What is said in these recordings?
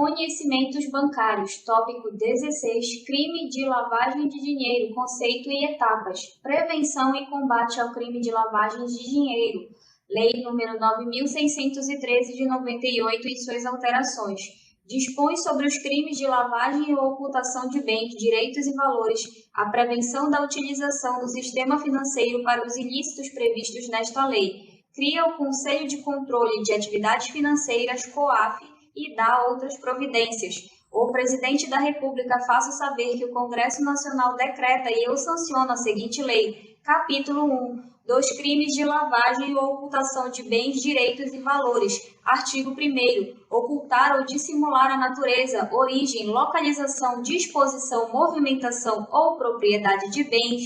Conhecimentos bancários, tópico 16, crime de lavagem de dinheiro, conceito e etapas, prevenção e combate ao crime de lavagem de dinheiro, Lei nº 9.613 de 98 e suas alterações, dispõe sobre os crimes de lavagem e ocultação de bens, direitos e valores, a prevenção da utilização do sistema financeiro para os ilícitos previstos nesta lei, cria o Conselho de Controle de Atividades Financeiras, COAF, e dá outras providências. O Presidente da República faça saber que o Congresso Nacional decreta e eu sanciono a seguinte lei. Capítulo 1. Dos crimes de lavagem ou ocultação de bens, direitos e valores. Artigo 1º. Ocultar ou dissimular a natureza, origem, localização, disposição, movimentação ou propriedade de bens,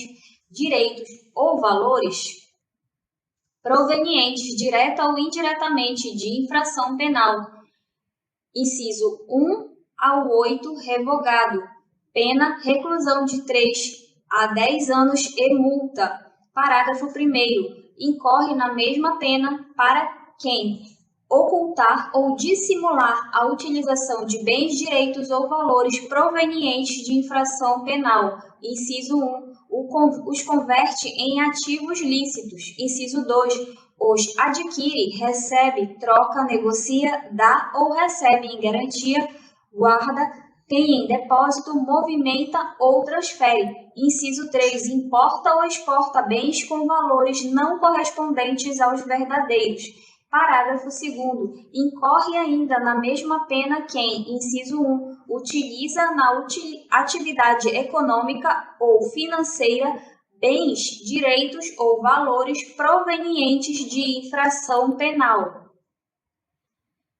direitos ou valores provenientes, direta ou indiretamente, de infração penal. Inciso 1 ao 8, revogado. Pena, reclusão de 3 a 10 anos e multa. Parágrafo 1º. Incorre na mesma pena para quem ocultar ou dissimular a utilização de bens, direitos ou valores provenientes de infração penal. Inciso 1. Os converte em ativos lícitos. Inciso 2. Os adquire, recebe, troca, negocia, dá ou recebe em garantia, guarda, tem em depósito, movimenta ou transfere. Inciso 3. Importa ou exporta bens com valores não correspondentes aos verdadeiros. Parágrafo 2º. Incorre ainda na mesma pena quem, inciso 1, utiliza na atividade econômica ou financeira bens, direitos ou valores provenientes de infração penal.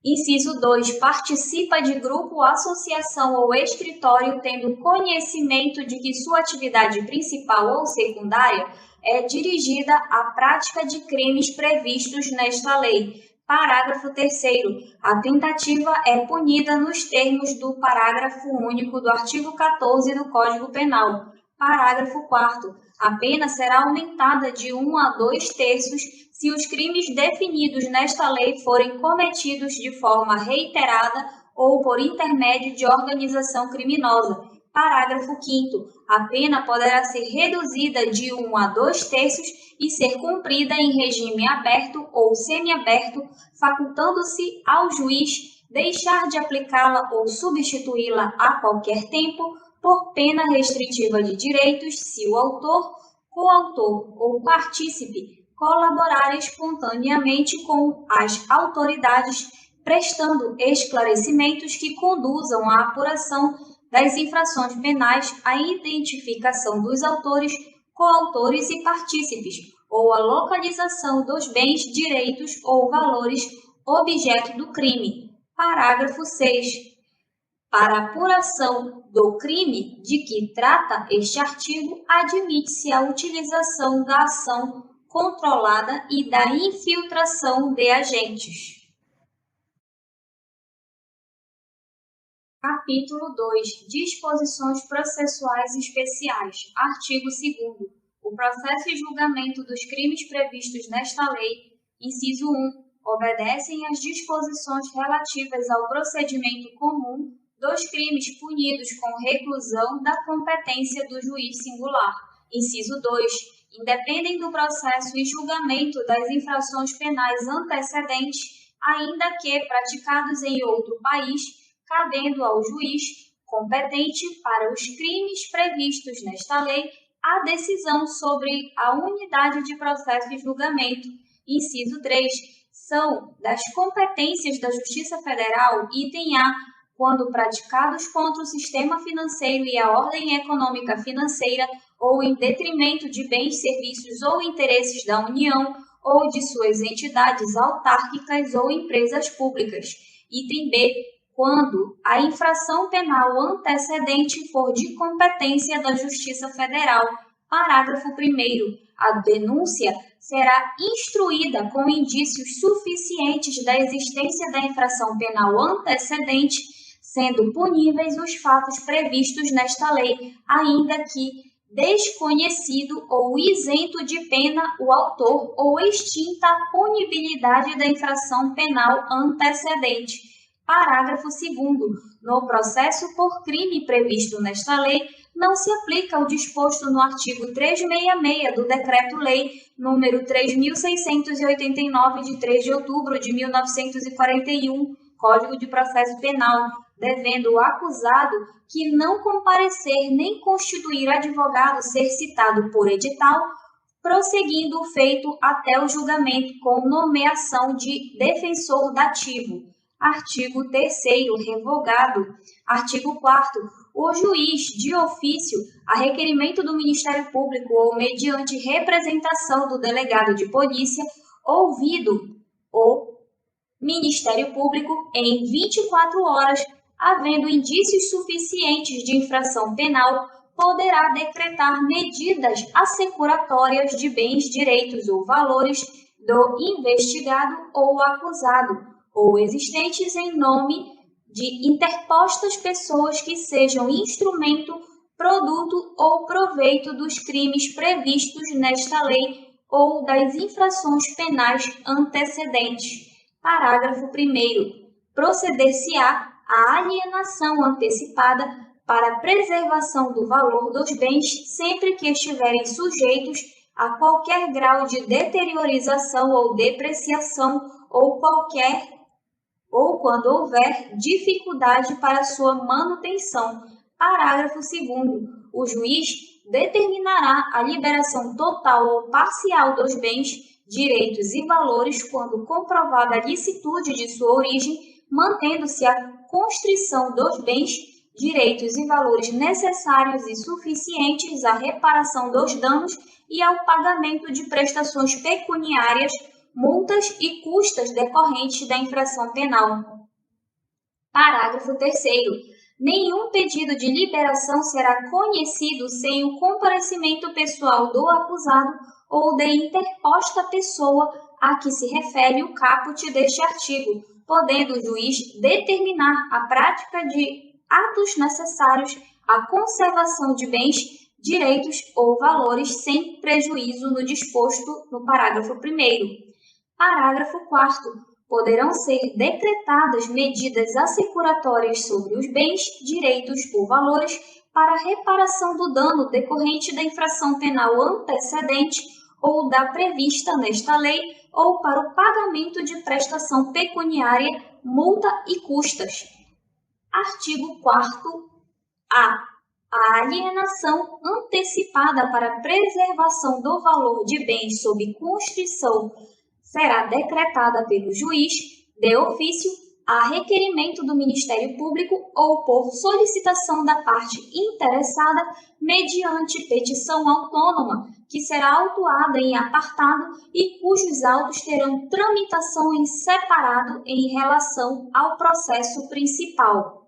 Inciso 2. Participa de grupo, associação ou escritório tendo conhecimento de que sua atividade principal ou secundária é dirigida à prática de crimes previstos nesta lei. Parágrafo 3º. A tentativa é punida nos termos do parágrafo único do artigo 14 do Código Penal. Parágrafo 4º. A pena será aumentada de 1 a 2/3 se os crimes definidos nesta lei forem cometidos de forma reiterada ou por intermédio de organização criminosa. Parágrafo 5º. A pena poderá ser reduzida de 1 a 2/3 e ser cumprida em regime aberto ou semiaberto, facultando-se ao juiz deixar de aplicá-la ou substituí-la a qualquer tempo por pena restritiva de direitos se o autor, coautor ou partícipe colaborar espontaneamente com as autoridades, prestando esclarecimentos que conduzam à apuração das infrações penais, à identificação dos autores, coautores e partícipes, ou à localização dos bens, direitos ou valores objeto do crime. Parágrafo 6. Para apuração do crime de que trata este artigo, admite-se a utilização da ação controlada e da infiltração de agentes. Capítulo 2. Disposições processuais especiais. Artigo 2º. O processo e julgamento dos crimes previstos nesta lei, inciso 1, obedecem às disposições relativas ao procedimento comum dos crimes punidos com reclusão da competência do juiz singular. Inciso 2. Independem do processo e julgamento das infrações penais antecedentes, ainda que praticados em outro país, cabendo ao juiz competente para os crimes previstos nesta lei a decisão sobre a unidade de processo e julgamento. Inciso 3. São das competências da Justiça Federal, item A, quando praticados contra o sistema financeiro e a ordem econômica financeira ou em detrimento de bens, serviços ou interesses da União ou de suas entidades autárquicas ou empresas públicas. Item B, quando a infração penal antecedente for de competência da Justiça Federal. Parágrafo 1º. A denúncia será instruída com indícios suficientes da existência da infração penal antecedente, sendo puníveis os fatos previstos nesta lei, ainda que desconhecido ou isento de pena o autor ou extinta a punibilidade da infração penal antecedente. Parágrafo 2º. No processo por crime previsto nesta lei, não se aplica o disposto no artigo 366 do Decreto-Lei nº 3.689, de 3 de outubro de 1941, Código de Processo Penal, devendo o acusado que não comparecer nem constituir advogado ser citado por edital, prosseguindo o feito até o julgamento com nomeação de defensor dativo. Artigo 3º, revogado. Artigo 4º. O juiz, de ofício, a requerimento do Ministério Público ou mediante representação do delegado de polícia, ouvido o Ministério Público em 24 horas, havendo indícios suficientes de infração penal, poderá decretar medidas assecuratórias de bens, direitos ou valores do investigado ou acusado, ou existentes em nome de interpostas pessoas que sejam instrumento, produto ou proveito dos crimes previstos nesta lei ou das infrações penais antecedentes. Parágrafo 1º. Proceder-se-á à alienação antecipada para preservação do valor dos bens sempre que estiverem sujeitos a qualquer grau de deteriorização ou depreciação ou quando houver dificuldade para sua manutenção. Parágrafo 2º. O juiz determinará a liberação total ou parcial dos bens, direitos e valores quando comprovada a licitude de sua origem, mantendo-se a constrição dos bens, direitos e valores necessários e suficientes à reparação dos danos e ao pagamento de prestações pecuniárias, multas e custas decorrentes da infração penal. Parágrafo 3º. Nenhum pedido de liberação será conhecido sem o comparecimento pessoal do acusado ou da interposta pessoa a que se refere o caput deste artigo, podendo o juiz determinar a prática de atos necessários à conservação de bens, direitos ou valores sem prejuízo no disposto no parágrafo 1º. Parágrafo 4º. Poderão ser decretadas medidas assecuratórias sobre os bens, direitos ou valores para reparação do dano decorrente da infração penal antecedente ou da prevista nesta lei ou para o pagamento de prestação pecuniária, multa e custas. Artigo 4º-A. A alienação antecipada para preservação do valor de bens sob constrição será decretada pelo juiz, de ofício, a requerimento do Ministério Público ou por solicitação da parte interessada, mediante petição autônoma, que será autuada em apartado e cujos autos terão tramitação em separado em relação ao processo principal.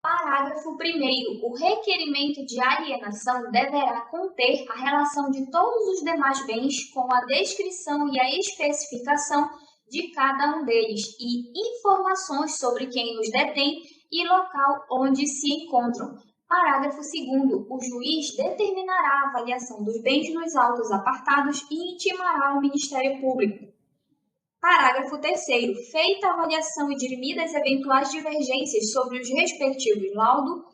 Parágrafo 1º. O requerimento de alienação deverá conter a relação de todos os demais bens com a descrição e a especificação de cada um deles e informações sobre quem os detém e local onde se encontram. Parágrafo 2º. O juiz determinará a avaliação dos bens nos autos apartados e intimará ao Ministério Público. Parágrafo 3º. Feita a avaliação e dirimidas eventuais divergências sobre os respectivos laudos,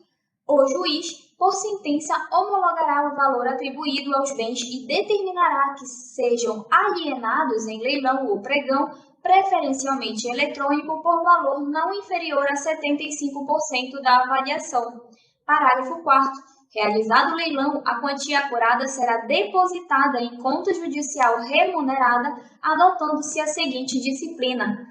o juiz, por sentença, homologará o valor atribuído aos bens e determinará que sejam alienados em leilão ou pregão, preferencialmente eletrônico, por valor não inferior a 75% da avaliação. Parágrafo 4º. Realizado o leilão, a quantia apurada será depositada em conta judicial remunerada, adotando-se a seguinte disciplina.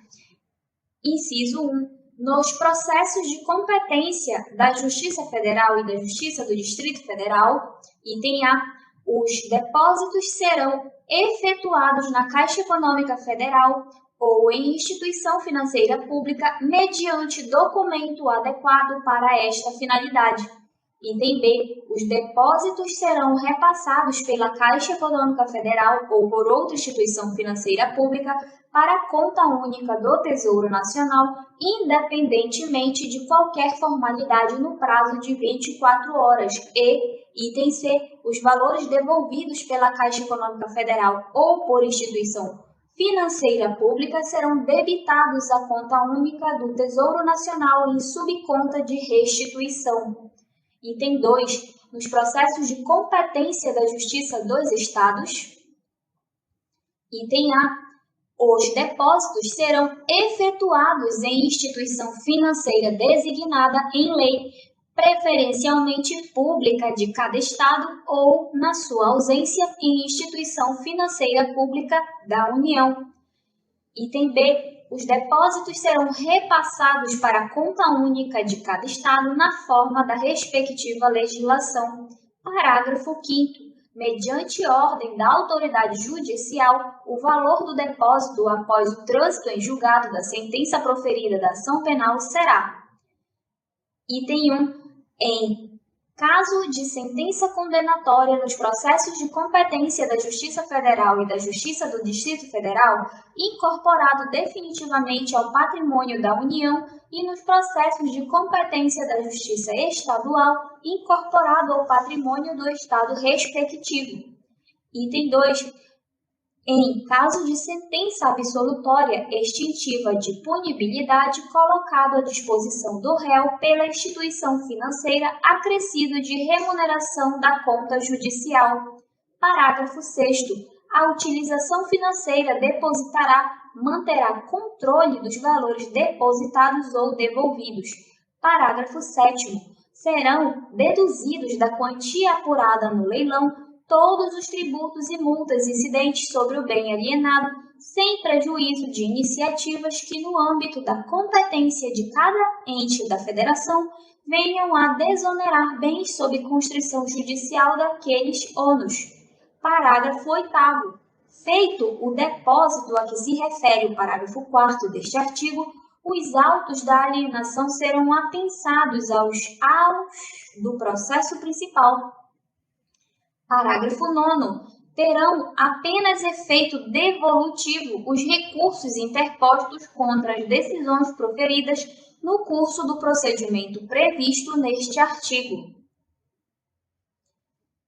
Inciso 1. Nos processos de competência da Justiça Federal e da Justiça do Distrito Federal, item A, os depósitos serão efetuados na Caixa Econômica Federal ou em instituição financeira pública mediante documento adequado para esta finalidade. Item B. Os depósitos serão repassados pela Caixa Econômica Federal ou por outra instituição financeira pública para a conta única do Tesouro Nacional, independentemente de qualquer formalidade no prazo de 24 horas. E, item C. Os valores devolvidos pela Caixa Econômica Federal ou por instituição financeira pública serão debitados à conta única do Tesouro Nacional em subconta de restituição. Item 2. Nos processos de competência da Justiça dos Estados. Item A. Os depósitos serão efetuados em instituição financeira designada em lei, preferencialmente pública de cada Estado ou, na sua ausência, em instituição financeira pública da União. Item B. Os depósitos serão repassados para a conta única de cada Estado na forma da respectiva legislação. Parágrafo 5º. Mediante ordem da autoridade judicial, o valor do depósito após o trânsito em julgado da sentença proferida da ação penal será: item 1. Em caso de sentença condenatória nos processos de competência da Justiça Federal e da Justiça do Distrito Federal, incorporado definitivamente ao patrimônio da União, e nos processos de competência da Justiça Estadual, incorporado ao patrimônio do Estado respectivo. Item 2. Em caso de sentença absolutória extintiva de punibilidade colocado à disposição do réu pela instituição financeira acrescido de remuneração da conta judicial. Parágrafo 6º. A utilização financeira manterá controle dos valores depositados ou devolvidos. Parágrafo 7º. Serão deduzidos da quantia apurada no leilão todos os tributos e multas incidentes sobre o bem alienado, sem prejuízo de iniciativas que, no âmbito da competência de cada ente da Federação, venham a desonerar bens sob constrição judicial daqueles ônus. Parágrafo 8º. Feito o depósito a que se refere o parágrafo 4º deste artigo, os autos da alienação serão apensados aos autos do processo principal. Parágrafo 9º. Terão apenas efeito devolutivo os recursos interpostos contra as decisões proferidas no curso do procedimento previsto neste artigo.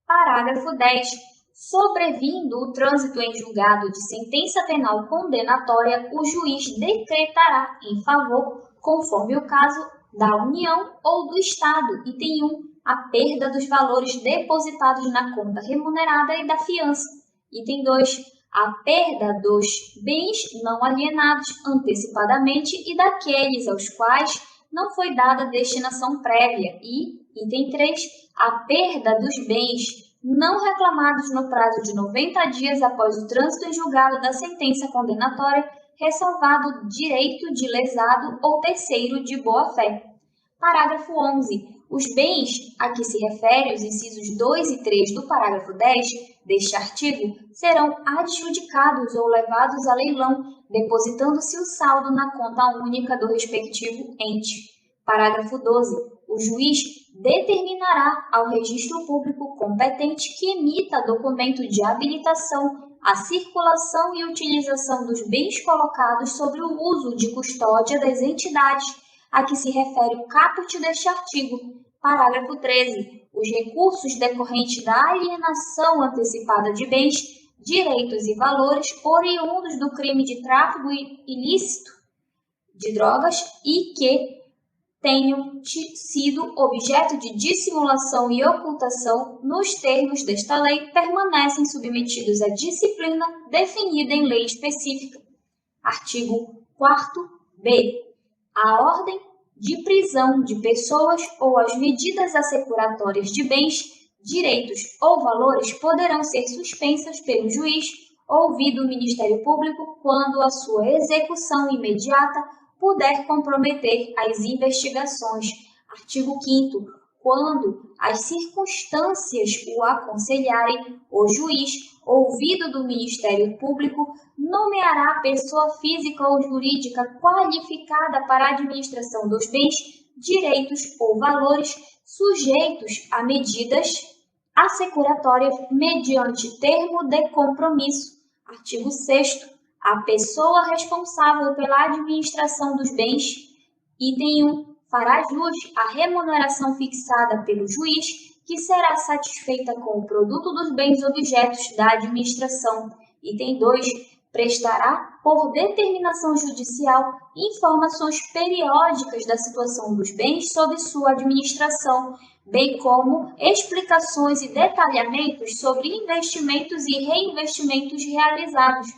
Parágrafo 10. Sobrevindo o trânsito em julgado de sentença penal condenatória, o juiz decretará em favor, conforme o caso, da União ou do Estado, item 1, a perda dos valores depositados na conta remunerada e da fiança. Item 2. A perda dos bens não alienados antecipadamente e daqueles aos quais não foi dada destinação prévia. E, item 3. A perda dos bens não reclamados no prazo de 90 dias após o trânsito em julgado da sentença condenatória, ressalvado o direito de lesado ou terceiro de boa-fé. Parágrafo 11. Os bens a que se refere os incisos 2 e 3 do parágrafo 10 deste artigo serão adjudicados ou levados a leilão, depositando-se o saldo na conta única do respectivo ente. Parágrafo 12. O juiz determinará ao registro público competente que emita documento de habilitação à circulação e utilização dos bens colocados sobre o uso de custódia das entidades a que se refere o caput deste artigo. Parágrafo 13. Os recursos decorrentes da alienação antecipada de bens, direitos e valores oriundos do crime de tráfico ilícito de drogas e que tenham sido objeto de dissimulação e ocultação nos termos desta lei permanecem submetidos à disciplina definida em lei específica. Artigo 4º. A ordem de prisão de pessoas ou as medidas assecuratórias de bens, direitos ou valores poderão ser suspensas pelo juiz, ouvido o Ministério Público, quando a sua execução imediata puder comprometer as investigações. Artigo 5º. Quando as circunstâncias o aconselharem, o juiz, ouvido do Ministério Público, nomeará pessoa física ou jurídica qualificada para a administração dos bens, direitos ou valores sujeitos a medidas assecuratórias mediante termo de compromisso. Artigo 6º. A pessoa responsável pela administração dos bens, item 1, fará jus à remuneração fixada pelo juiz, que será satisfeita com o produto dos bens objetos da administração. Item 2. prestará, por determinação judicial, informações periódicas da situação dos bens sob sua administração, bem como explicações e detalhamentos sobre investimentos e reinvestimentos realizados.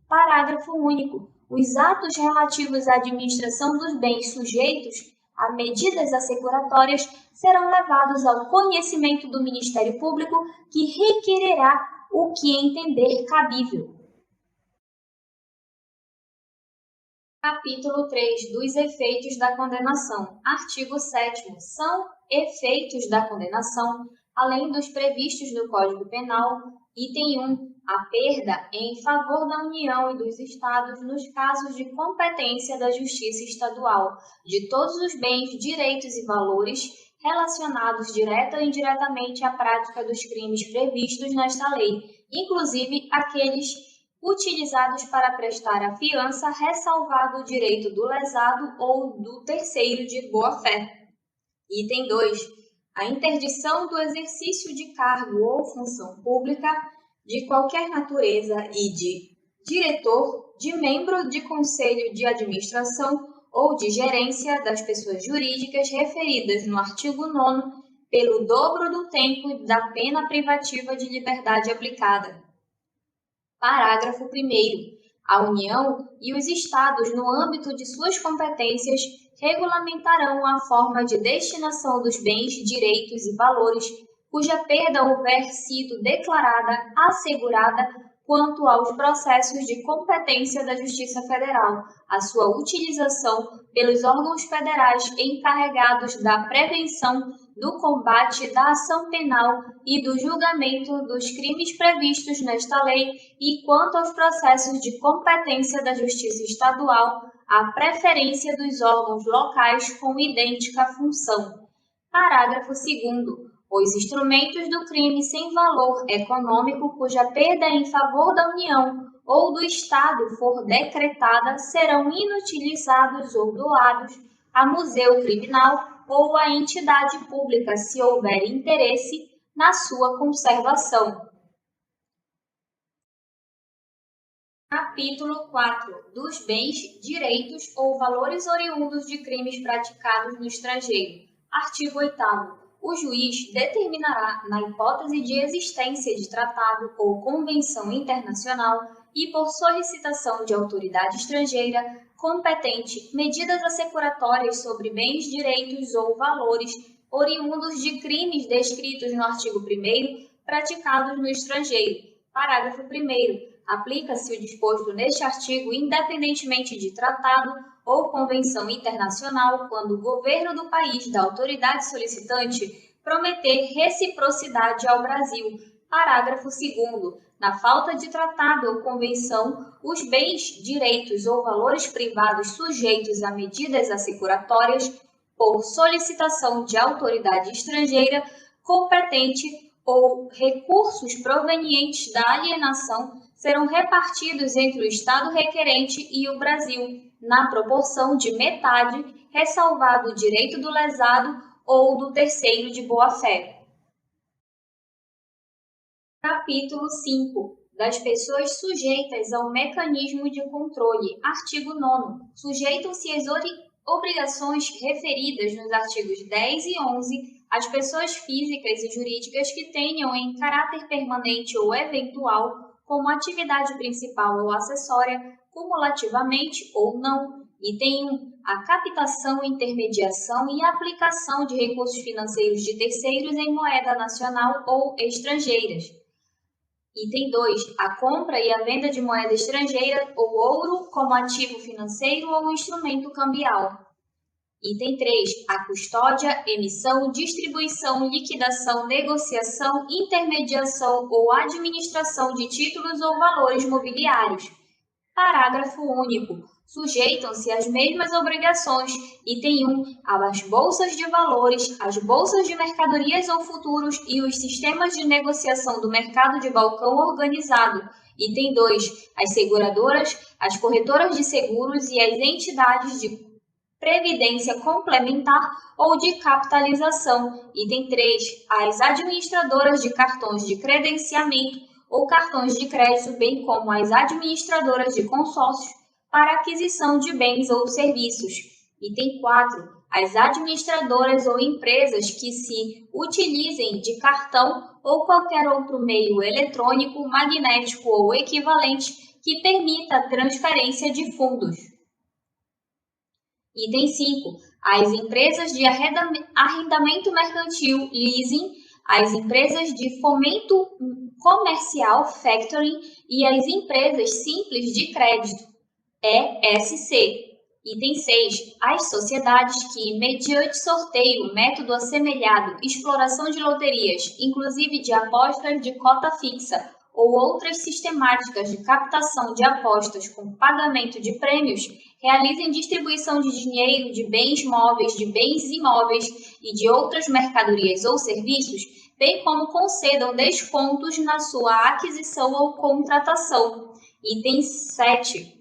Parágrafo único. Os atos relativos à administração dos bens sujeitos a medidas assecuratórias serão levados ao conhecimento do Ministério Público, que requererá o que entender cabível. Capítulo 3 dos efeitos da condenação. Artigo 7º. São efeitos da condenação, além dos previstos no Código Penal, item 1, a perda em favor da União e dos Estados nos casos de competência da Justiça Estadual de todos os bens, direitos e valores relacionados direta ou indiretamente à prática dos crimes previstos nesta lei, inclusive aqueles utilizados para prestar a fiança, ressalvado o direito do lesado ou do terceiro de boa-fé. Item 2. A interdição do exercício de cargo ou função pública de qualquer natureza e de diretor, de membro de conselho de administração ou de gerência das pessoas jurídicas referidas no artigo 9º pelo dobro do tempo da pena privativa de liberdade aplicada. Parágrafo 1º. A União e os Estados, no âmbito de suas competências, regulamentarão a forma de destinação dos bens, direitos e valores cuja perda houver sido declarada assegurada quanto aos processos de competência da Justiça Federal, a sua utilização pelos órgãos federais encarregados da prevenção, do combate, da ação penal e do julgamento dos crimes previstos nesta lei e quanto aos processos de competência da Justiça Estadual, a preferência dos órgãos locais com idêntica função. Parágrafo 2º. Os instrumentos do crime sem valor econômico cuja perda em favor da União ou do Estado for decretada serão inutilizados ou doados a museu criminal ou a entidade pública se houver interesse na sua conservação. Capítulo 4. Dos bens, direitos ou valores oriundos de crimes praticados no estrangeiro. Artigo 8º. O juiz determinará, na hipótese de existência de tratado ou convenção internacional e por solicitação de autoridade estrangeira competente, medidas assecuratórias sobre bens, direitos ou valores oriundos de crimes descritos no artigo 1º praticados no estrangeiro. Parágrafo 1º. Aplica-se o disposto neste artigo independentemente de tratado ou convenção internacional quando o governo do país da autoridade solicitante prometer reciprocidade ao Brasil. Parágrafo 2º. Na falta de tratado ou convenção, os bens, direitos ou valores privados sujeitos a medidas assecuratórias por solicitação de autoridade estrangeira competente ou recursos provenientes da alienação serão repartidos entre o Estado requerente e o Brasil, na proporção de metade, ressalvado o direito do lesado ou do terceiro de boa-fé. Capítulo 5. Das pessoas sujeitas ao mecanismo de controle. Artigo 9º. Sujeitam-se às obrigações referidas nos artigos 10 e 11 as pessoas físicas e jurídicas que tenham em caráter permanente ou eventual como atividade principal ou acessória, cumulativamente ou não. Item 1. A captação, intermediação e aplicação de recursos financeiros de terceiros em moeda nacional ou estrangeiras. Item 2. A compra e a venda de moeda estrangeira ou ouro como ativo financeiro ou instrumento cambial. Item 3. A custódia, emissão, distribuição, liquidação, negociação, intermediação ou administração de títulos ou valores mobiliários. Parágrafo único. Sujeitam-se às mesmas obrigações. Item 1. Às bolsas de valores, às bolsas de mercadorias ou futuros e os sistemas de negociação do mercado de balcão organizado. Item 2. Às seguradoras, às corretoras de seguros e às entidades de previdência complementar ou de capitalização. Item 3. Às administradoras de cartões de credenciamento ou cartões de crédito, bem como as administradoras de consórcios para aquisição de bens ou serviços. Item 4. As administradoras ou empresas que se utilizem de cartão ou qualquer outro meio eletrônico, magnético ou equivalente que permita a transferência de fundos. Item 5. As empresas de arrendamento mercantil, leasing, as empresas de fomento comercial, factoring, e as empresas simples de crédito, ESC. Item 6. As sociedades que, mediante sorteio, método assemelhado, exploração de loterias, inclusive de apostas de cota fixa, ou outras sistemáticas de captação de apostas com pagamento de prêmios, realizem distribuição de dinheiro, de bens móveis, de bens imóveis e de outras mercadorias ou serviços, bem como concedam descontos na sua aquisição ou contratação. Item 7.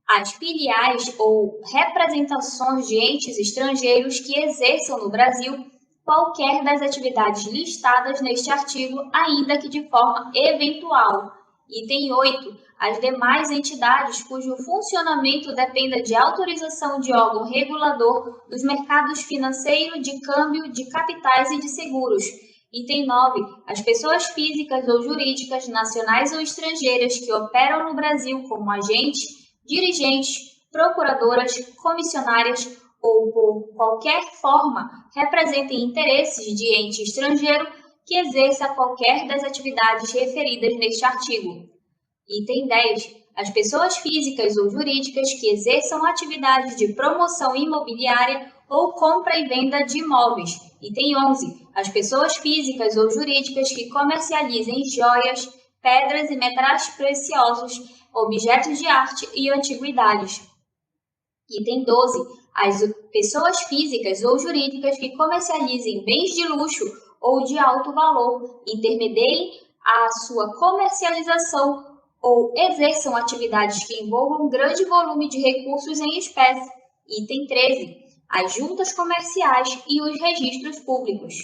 As filiais ou representações de entes estrangeiros que exerçam no Brasil qualquer das atividades listadas neste artigo, ainda que de forma eventual. Item 8. As demais entidades cujo funcionamento dependa de autorização de órgão regulador dos mercados financeiro, de câmbio, de capitais e de seguros. Item 9. As pessoas físicas ou jurídicas, nacionais ou estrangeiras, que operam no Brasil como agentes, dirigentes, procuradoras, comissionárias ou por qualquer forma representem interesses de ente estrangeiro que exerça qualquer das atividades referidas neste artigo. Item 10. As pessoas físicas ou jurídicas que exerçam atividades de promoção imobiliária ou compra e venda de imóveis. Item 11. As pessoas físicas ou jurídicas que comercializem joias, pedras e metais preciosos, objetos de arte e antiguidades. Item 12. As pessoas físicas ou jurídicas que comercializem bens de luxo ou de alto valor, intermediem a sua comercialização ou exerçam atividades que envolvam grande volume de recursos em espécie. Item 13. As juntas comerciais e os registros públicos.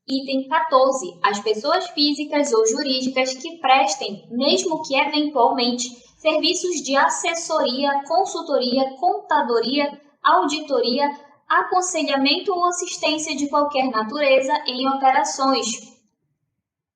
Item 14. As pessoas físicas ou jurídicas que prestem, mesmo que eventualmente, serviços de assessoria, consultoria, contadoria, auditoria, aconselhamento ou assistência de qualquer natureza em operações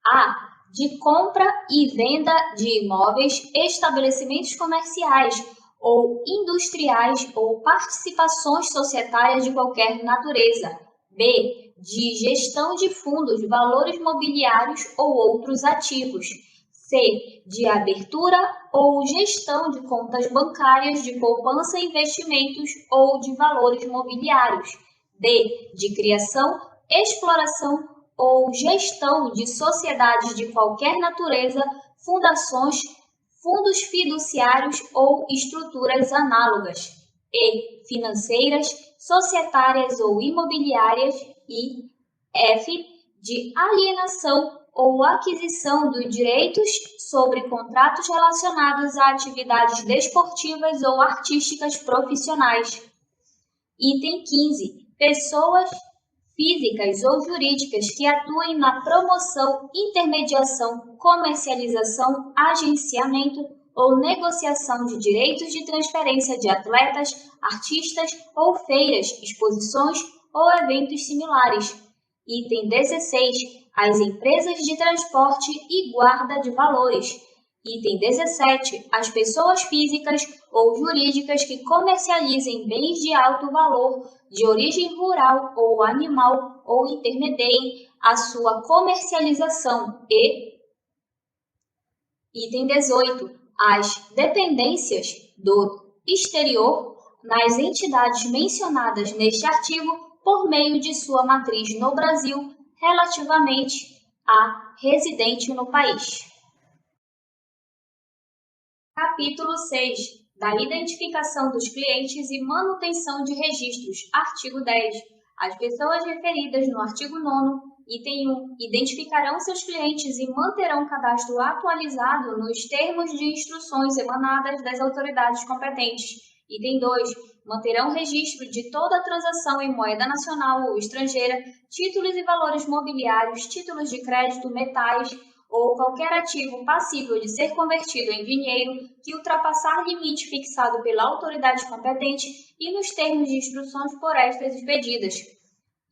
a. de compra e venda de imóveis, estabelecimentos comerciais ou industriais ou participações societárias de qualquer natureza. B. de gestão de fundos, valores mobiliários ou outros ativos. C. de abertura ou gestão de contas bancárias de poupança e investimentos ou de valores mobiliários. D. de criação, exploração ou gestão de sociedades de qualquer natureza, fundações, fundos fiduciários ou estruturas análogas. E. financeiras, societárias ou imobiliárias. E. F. de alienação ou aquisição de direitos sobre contratos relacionados a atividades desportivas ou artísticas profissionais. Item 15. Pessoas físicas ou jurídicas que atuem na promoção, intermediação, comercialização, agenciamento ou negociação de direitos de transferência de atletas, artistas ou feiras, exposições ou eventos similares. Item 16. As empresas de transporte e guarda de valores. Item 17. As pessoas físicas ou jurídicas que comercializem bens de alto valor, de origem rural ou animal, ou intermediem a sua comercialização. E. Item 18. As dependências do exterior nas entidades mencionadas neste artigo por meio de sua matriz no Brasil, relativamente a residente no país. Capítulo 6. Da identificação dos clientes e manutenção de registros. Artigo 10. As pessoas referidas no artigo 9º, item 1, identificarão seus clientes e manterão cadastro atualizado nos termos de instruções emanadas das autoridades competentes. Item 2. Manterão registro de toda transação em moeda nacional ou estrangeira, títulos e valores mobiliários, títulos de crédito, metais ou qualquer ativo passível de ser convertido em dinheiro que ultrapassar limite fixado pela autoridade competente e nos termos de instruções por estas expedidas.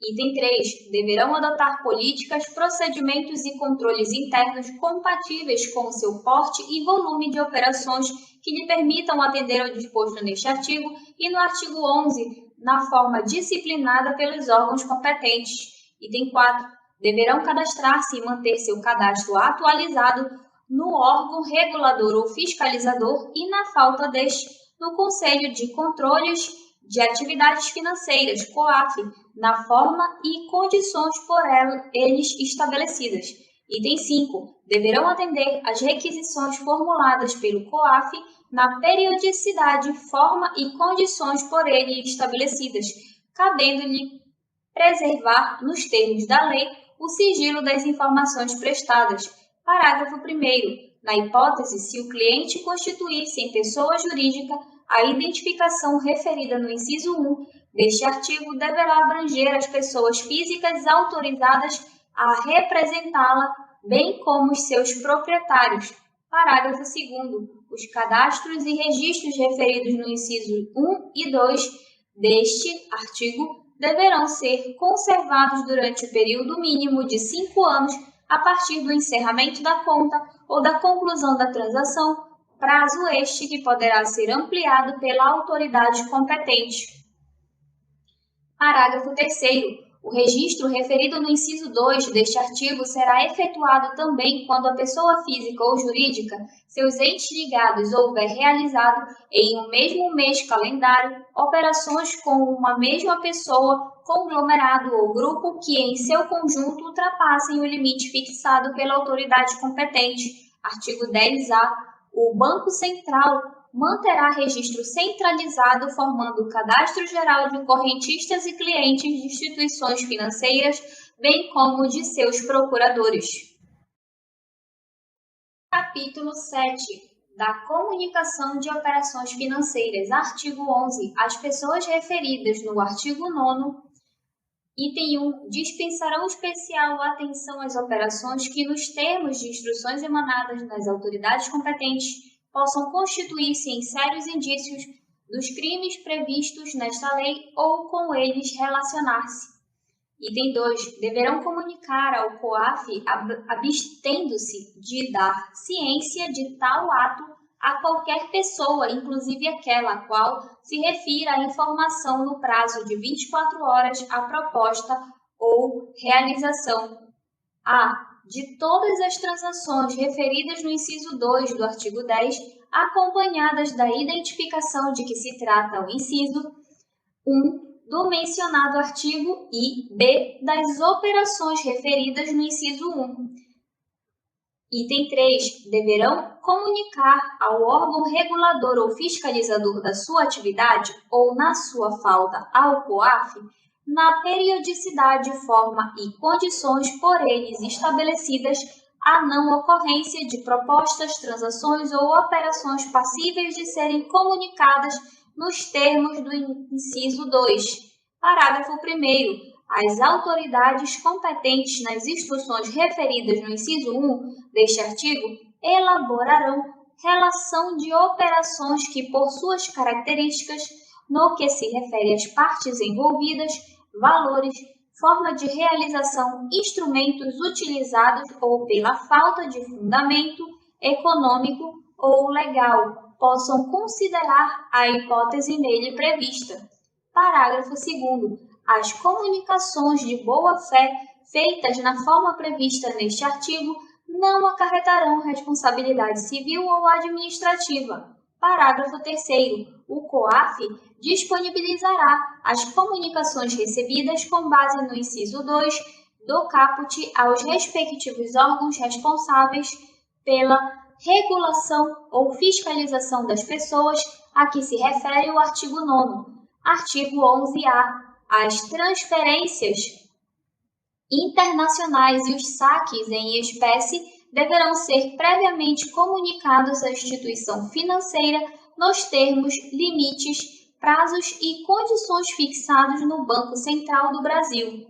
Item 3. Deverão adotar políticas, procedimentos e controles internos compatíveis com o seu porte e volume de operações que lhe permitam atender ao disposto neste artigo e no artigo 11, na forma disciplinada pelos órgãos competentes. Item 4. Deverão cadastrar-se e manter seu cadastro atualizado no órgão regulador ou fiscalizador e, na falta deste, no Conselho de Controles de Atividades Financeiras, COAF, na forma e condições por eles estabelecidas. Item 5. Deverão atender às requisições formuladas pelo COAF na periodicidade, forma e condições por ele estabelecidas, cabendo-lhe preservar, nos termos da lei, o sigilo das informações prestadas. Parágrafo 1º. Na hipótese se o cliente constituir-se em pessoa jurídica, a identificação referida no inciso 1 deste artigo deverá abranger as pessoas físicas autorizadas a representá-la, bem como os seus proprietários. Parágrafo 2º. Os cadastros e registros referidos no inciso 1 e 2 deste artigo deverão ser conservados durante o período mínimo de 5 anos a partir do encerramento da conta ou da conclusão da transação, prazo este que poderá ser ampliado pela autoridade competente. Parágrafo 3º. O registro referido no inciso 2 deste artigo será efetuado também quando a pessoa física ou jurídica, seus entes ligados houver realizado, em um mesmo mês calendário, operações com uma mesma pessoa, conglomerado ou grupo que, em seu conjunto, ultrapassem o limite fixado pela autoridade competente. Artigo 10-A. O Banco Central manterá registro centralizado formando o Cadastro Geral de Correntistas e Clientes de instituições financeiras, bem como de seus procuradores. Capítulo 7. Da comunicação de operações financeiras. Artigo 11. As pessoas referidas no artigo 9º, item 1, dispensarão especial atenção às operações que, nos termos de instruções emanadas das autoridades competentes, possam constituir-se em sérios indícios dos crimes previstos nesta lei ou com eles relacionar-se. Item 2. Deverão comunicar ao COAF, abstendo-se de dar ciência de tal ato a qualquer pessoa, inclusive aquela a qual se refira a informação no prazo de 24 horas à proposta ou realização. A. De todas as transações referidas no inciso 2 do artigo 10, acompanhadas da identificação de que se trata o inciso 1 do mencionado artigo e B. Das operações referidas no inciso 1. Item 3. Deverão comunicar ao órgão regulador ou fiscalizador da sua atividade ou, na sua falta, ao COAF, na periodicidade, forma e condições por eles estabelecidas, a não ocorrência de propostas, transações ou operações passíveis de serem comunicadas nos termos do inciso 2. Parágrafo 1º. As autoridades competentes nas instruções referidas no inciso 1 deste artigo elaborarão relação de operações que, por suas características, no que se refere às partes envolvidas, valores, forma de realização, instrumentos utilizados ou pela falta de fundamento econômico ou legal, possam considerar a hipótese nele prevista. Parágrafo 2º. As comunicações de boa-fé feitas na forma prevista neste artigo não acarretarão responsabilidade civil ou administrativa. Parágrafo 3º. O COAF disponibilizará as comunicações recebidas com base no inciso 2 do caput aos respectivos órgãos responsáveis pela regulação ou fiscalização das pessoas a que se refere o artigo 9º. Artigo 11-A. As transferências internacionais e os saques em espécie deverão ser previamente comunicados à instituição financeira nos termos, limites, prazos e condições fixados no Banco Central do Brasil.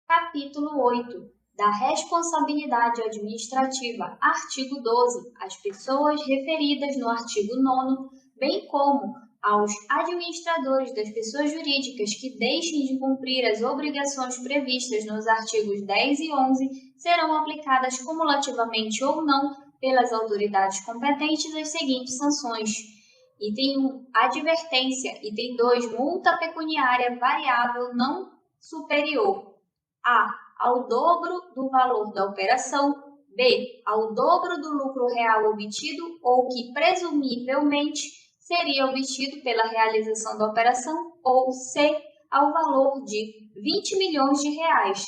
Capítulo 8. da responsabilidade administrativa. Artigo 12. As pessoas referidas no artigo 9º, bem como aos administradores das pessoas jurídicas que deixem de cumprir as obrigações previstas nos artigos 10 e 11, serão aplicadas cumulativamente ou não pelas autoridades competentes as seguintes sanções. Item 1, advertência. Item 2, multa pecuniária variável não superior a. Ao dobro do valor da operação, b. Ao dobro do lucro real obtido ou que presumivelmente seria obtido pela realização da operação, ou c. Ao valor de 20 milhões de reais.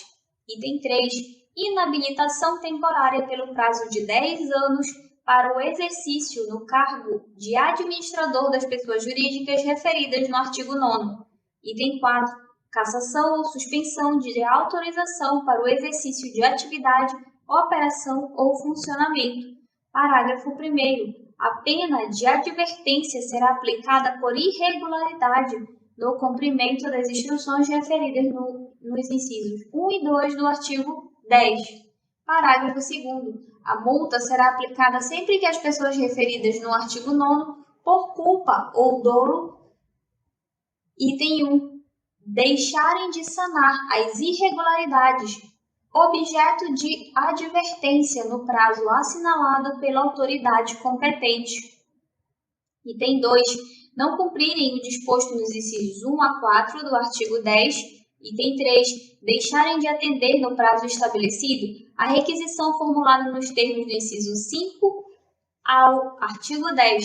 Item 3, inabilitação temporária pelo prazo de 10 anos para o exercício no cargo de administrador das pessoas jurídicas referidas no artigo 9º. Item 4, cassação ou suspensão de autorização para o exercício de atividade, operação ou funcionamento. Parágrafo 1º. A pena de advertência será aplicada por irregularidade no cumprimento das instruções referidas nos incisos 1 e 2 do artigo 10. Parágrafo 2º. A multa será aplicada sempre que as pessoas referidas no artigo 9º, por culpa ou dolo, item 1, deixarem de sanar as irregularidades, objeto de advertência no prazo assinalado pela autoridade competente. Item 2, não cumprirem o disposto nos incisos 1 a 4 do artigo 10. Item 3, deixarem de atender no prazo estabelecido a requisição formulada nos termos do inciso 5 ao artigo 10.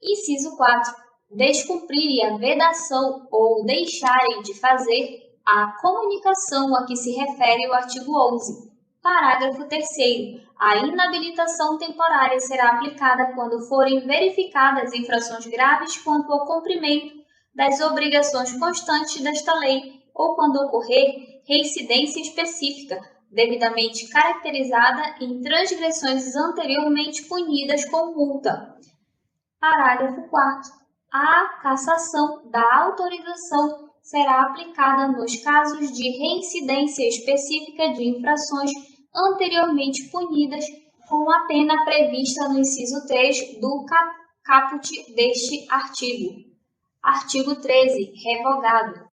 Inciso 4, descumprirem a vedação ou deixarem de fazer a comunicação a que se refere o artigo 11. Parágrafo 3º. A inabilitação temporária será aplicada quando forem verificadas infrações graves quanto ao cumprimento das obrigações constantes desta lei ou quando ocorrer reincidência específica, devidamente caracterizada em transgressões anteriormente punidas com multa. Parágrafo 4º. A cassação da autorização será aplicada nos casos de reincidência específica de infrações anteriormente punidas com a pena prevista no inciso 3 do caput deste artigo. Artigo 13. Revogado.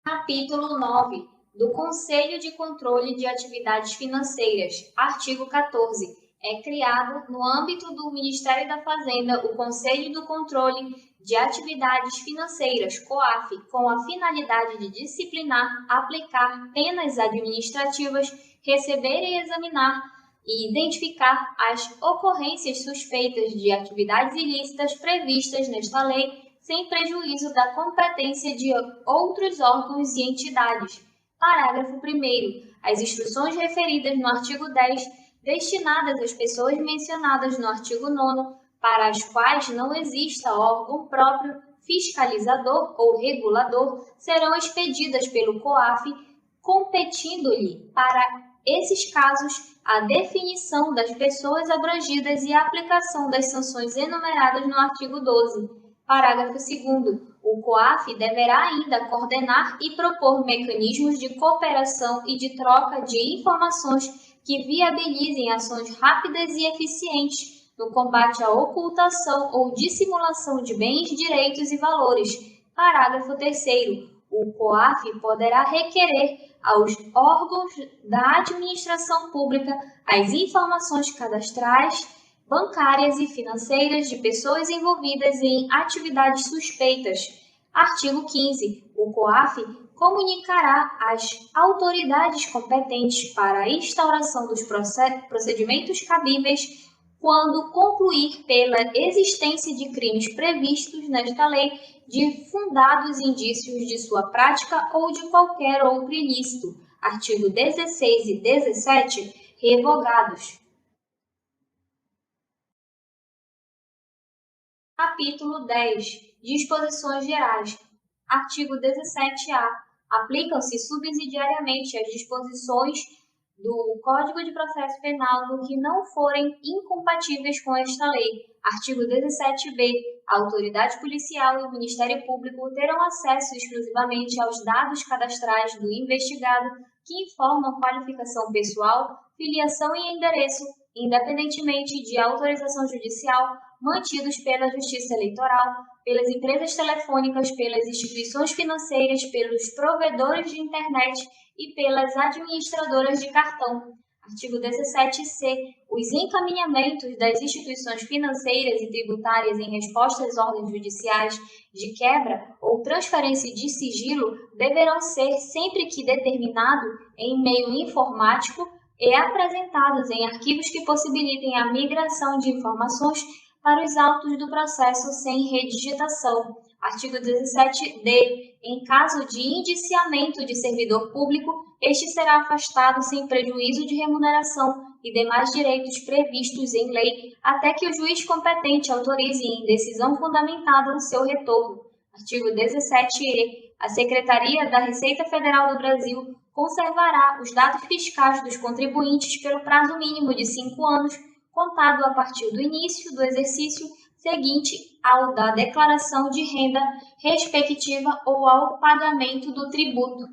Capítulo 9. Do Conselho de Controle de Atividades Financeiras. Artigo 14. É criado, no âmbito do Ministério da Fazenda, o Conselho do Controle de Atividades Financeiras, COAF, com a finalidade de disciplinar, aplicar penas administrativas, receber e examinar e identificar as ocorrências suspeitas de atividades ilícitas previstas nesta lei, sem prejuízo da competência de outros órgãos e entidades. Parágrafo 1º. As instruções referidas no artigo 10 destinadas às pessoas mencionadas no artigo 9º, para as quais não exista órgão próprio, fiscalizador ou regulador, serão expedidas pelo COAF, competindo-lhe, para esses casos, a definição das pessoas abrangidas e a aplicação das sanções enumeradas no artigo 12. Parágrafo 2º. O COAF deverá ainda coordenar e propor mecanismos de cooperação e de troca de informações que viabilizem ações rápidas e eficientes no combate à ocultação ou dissimulação de bens, direitos e valores. Parágrafo 3º. O COAF poderá requerer aos órgãos da administração pública as informações cadastrais, bancárias e financeiras de pessoas envolvidas em atividades suspeitas. Artigo 15. O COAF comunicará às autoridades competentes para a instauração dos procedimentos cabíveis quando concluir pela existência de crimes previstos nesta lei, de fundados indícios de sua prática ou de qualquer outro ilícito. Artigo 16 e 17, revogados. Capítulo 10. Disposições gerais. Artigo 17-A. Aplicam-se subsidiariamente as disposições do Código de Processo Penal no que não forem incompatíveis com esta lei. Artigo 17-B. A autoridade policial e o Ministério Público terão acesso exclusivamente aos dados cadastrais do investigado que informam qualificação pessoal, filiação e endereço, independentemente de autorização judicial, mantidos pela Justiça Eleitoral, pelas empresas telefônicas, pelas instituições financeiras, pelos provedores de internet e pelas administradoras de cartão. Artigo 17c. Os encaminhamentos das instituições financeiras e tributárias em resposta às ordens judiciais de quebra ou transferência de sigilo deverão ser, sempre que determinado, em meio informático e apresentados em arquivos que possibilitem a migração de informações para os autos do processo sem redigitação. Artigo 17d. Em caso de indiciamento de servidor público, este será afastado sem prejuízo de remuneração e demais direitos previstos em lei, até que o juiz competente autorize em decisão fundamentada o seu retorno. Artigo 17e. A Secretaria da Receita Federal do Brasil conservará os dados fiscais dos contribuintes pelo prazo mínimo de 5 anos, contado a partir do início do exercício seguinte ao da declaração de renda respectiva ou ao pagamento do tributo.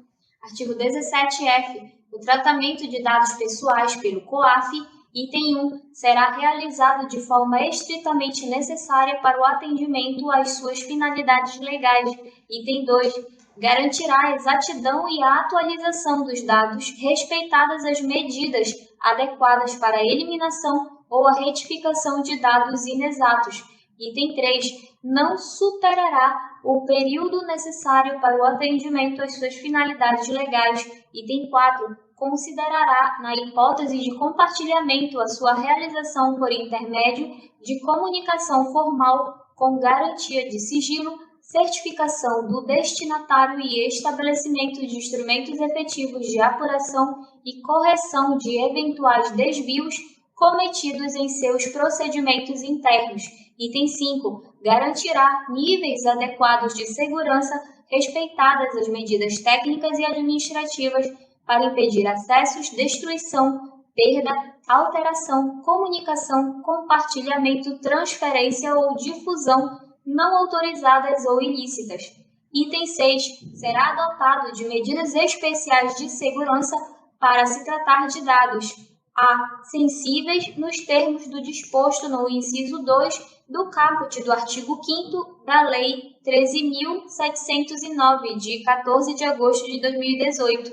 Artigo 17f. O tratamento de dados pessoais pelo COAF, item 1, será realizado de forma estritamente necessária para o atendimento às suas finalidades legais. Item 2. Garantirá a exatidão e a atualização dos dados, respeitadas as medidas adequadas para a eliminação ou a retificação de dados inexatos. Item 3. Não superará o período necessário para o atendimento às suas finalidades legais. Item 4. Considerará, na hipótese de compartilhamento, a sua realização por intermédio de comunicação formal com garantia de sigilo, certificação do destinatário e estabelecimento de instrumentos efetivos de apuração e correção de eventuais desvios cometidos em seus procedimentos internos. Item 5. Garantirá níveis adequados de segurança, respeitadas as medidas técnicas e administrativas para impedir acessos, destruição, perda, alteração, comunicação, compartilhamento, transferência ou difusão não autorizadas ou ilícitas. Item 6. Será adotado de medidas especiais de segurança para se tratar de dados a. Sensíveis nos termos do disposto no inciso 2 do caput do artigo 5º da Lei 13.709, de 14 de agosto de 2018.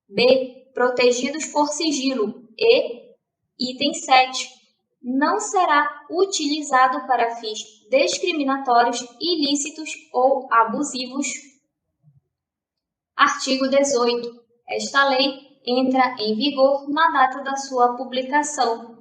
B. Protegidos por sigilo. E. Item 7. Não será utilizado para fins discriminatórios, ilícitos ou abusivos. Artigo 18. Esta lei entra em vigor na data da sua publicação.